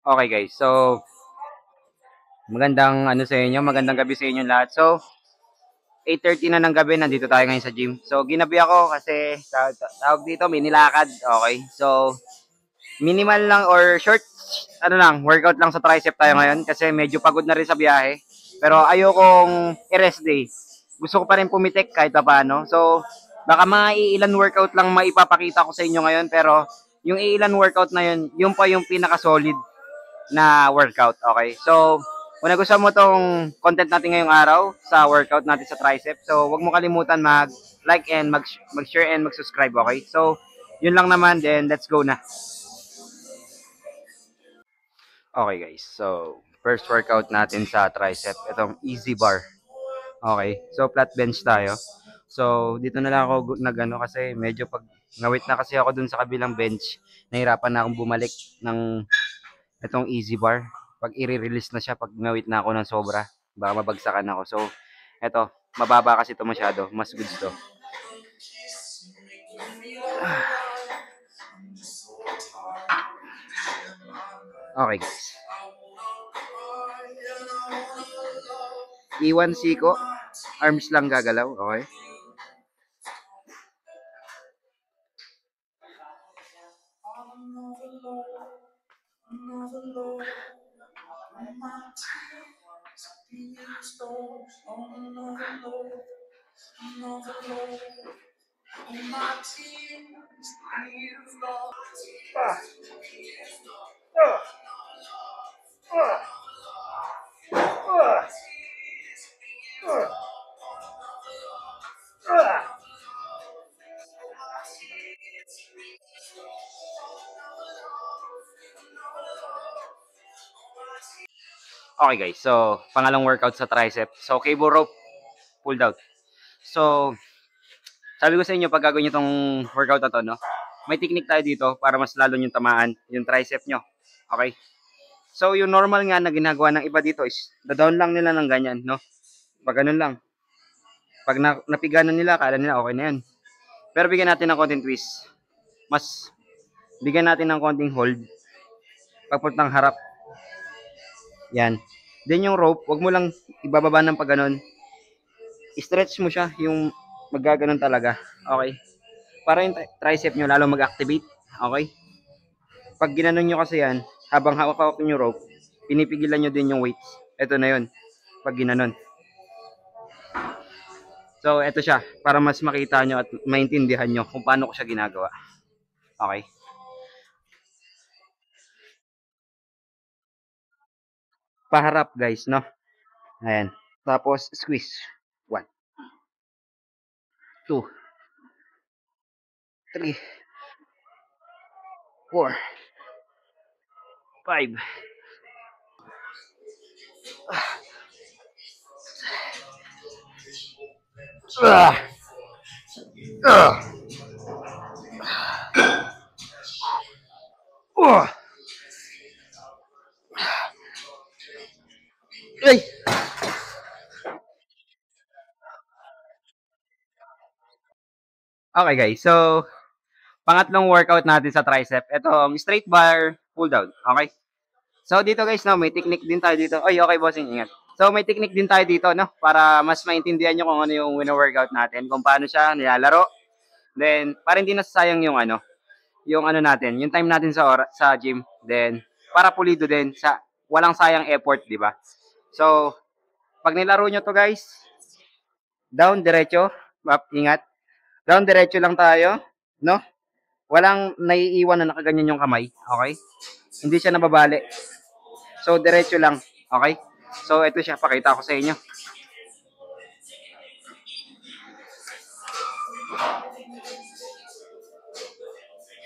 Okay guys, so magandang ano sa inyo, magandang gabi sa inyo lahat. So, 8:30 na ng gabi, nandito tayo ngayon sa gym. So, ginabi ako kasi tawag dito, may nilakad. Okay. So, minimal lang or short ano lang, workout lang sa tricep tayo ngayon kasi medyo pagod na rin sa biyahe. Pero ayokong i-rest day. Gusto ko pa rin pumitik kahit paano. So, baka mga iilan workout lang maipapakita ko sa inyo ngayon pero yung iilan workout na yun, yun pa yung pinaka-solid na workout. Okay? So, kung nagustuhan mo tong content natin ngayong araw sa workout natin sa tricep, so wag mo kalimutan mag-like and mag-share and mag-subscribe, okay? So, yun lang naman, then let's go na. Okay guys, so first workout natin sa tricep, itong easy bar. Okay, so flat bench tayo. So, dito na lang ako nagano kasi medyo pag ngawit na kasi ako dun sa kabilang bench, nahirapan na akong bumalik ng itong easy bar. Pag i-release na siya, pag ngawit na ako ng sobra, baka mabagsakan ako. So, eto, mababa kasi ito masyado. Mas goods to. Okay guys. Iwan siko. Arms lang gagalaw. Okay. Okay guys, so pangalang workout sa tricep. So cable rope pull down. So sabi ko sa inyo pag gagawin niyo tong workout na to, no? May technique tayo dito para mas lalo yung tamaan yung tricep nyo. Okay? So yung normal nga na ginagawa ng iba dito is da-down lang nila ng ganyan, no? Pag ganun lang. Pag napiganan nila, kala nila okay na yan. Pero bigyan natin ng konting twist. Mas bigyan natin ng konting hold. Pagpuntang harap. Yan. Then yung rope, wag mo lang ibababa ng pag ganun. I-stretch mo siya, yung magaganon talaga. Okay? Para yung tricep nyo lalo mag-activate. Okay? Pag ginanon nyo kasi yan, habang hawak-hawak nyo rope, pinipigilan nyo din yung weights. Ito na yun. Pag ginanon. So, ito siya. Para mas makita nyo at maintindihan nyo kung paano ko siya ginagawa. Okay? Paharap guys, no? Ayan. Tapos, squeeze. 1, 2, 3, 4, 5, 6, ay! Okay guys, so pangatlong workout natin sa tricep, itong straight bar pull down. Okay? So dito guys, no, may technique din tayo dito. Ay, okay bossing, ingat. So may technique din tayo dito, no, para mas maintindihan nyo kung ano yung wino-workout natin, kung paano siya nilalaro. Then, para hindi nasasayang yung ano natin, yung time natin sa gym. Then, para pulido din sa walang sayang effort, di ba? So, pag nilaro nyo to guys, down diretso, ingat. Down diretso lang tayo, no? Walang naiiwan na nakaganyan yung kamay, okay? Hindi siya nababali. So, diretso lang, okay? So, ito siya, pakita ko sa inyo.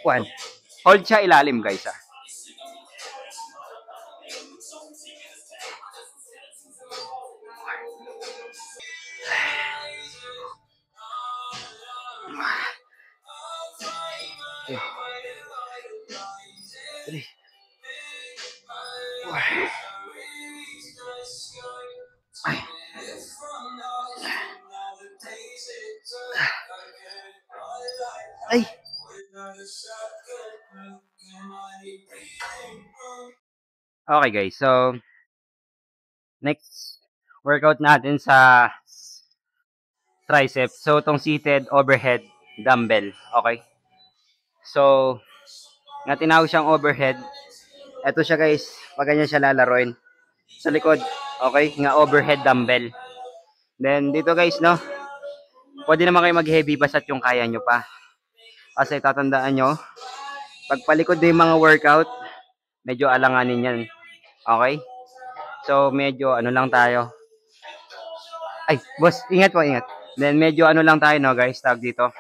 One. Hold siya ilalim, guys, ah. Two, three, four. Ay. Ay. Okay, guys. So, next workout natin sa tricep. So, itong seated overhead dumbbell. Okay? So, nga tinawag siyang overhead. Ito siya, guys. Pag ganyan siya lalaroin. Sa likod. Okay? Nga overhead dumbbell. Then, dito, guys, no? Pwede naman kayo mag-heavy basta't yung kaya nyo pa. Kasi tatandaan nyo, pag palikod na yung mga workout, medyo alanganin yan. Okay? So, medyo ano lang tayo. Ay, boss, ingat po, ingat. Then, medyo ano lang tayo, no, guys, tag dito.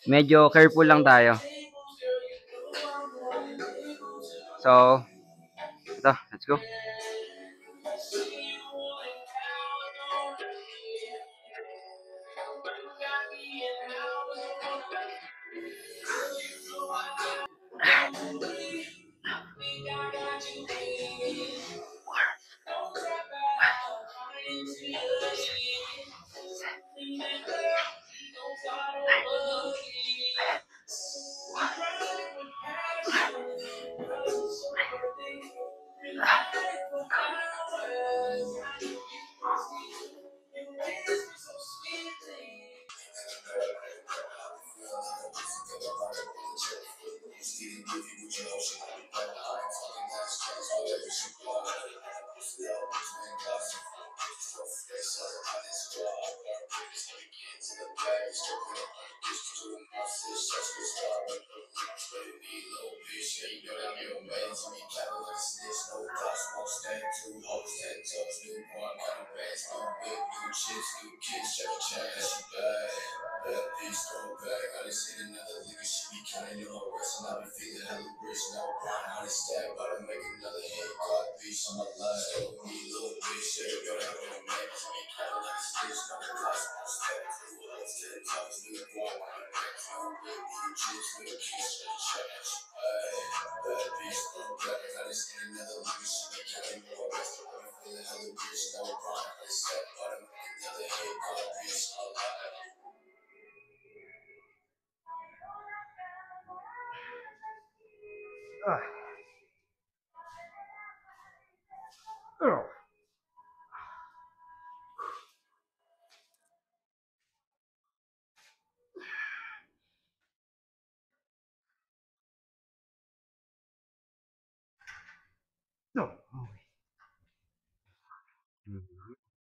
Medyo careful lang tayo. So, ito, let's go.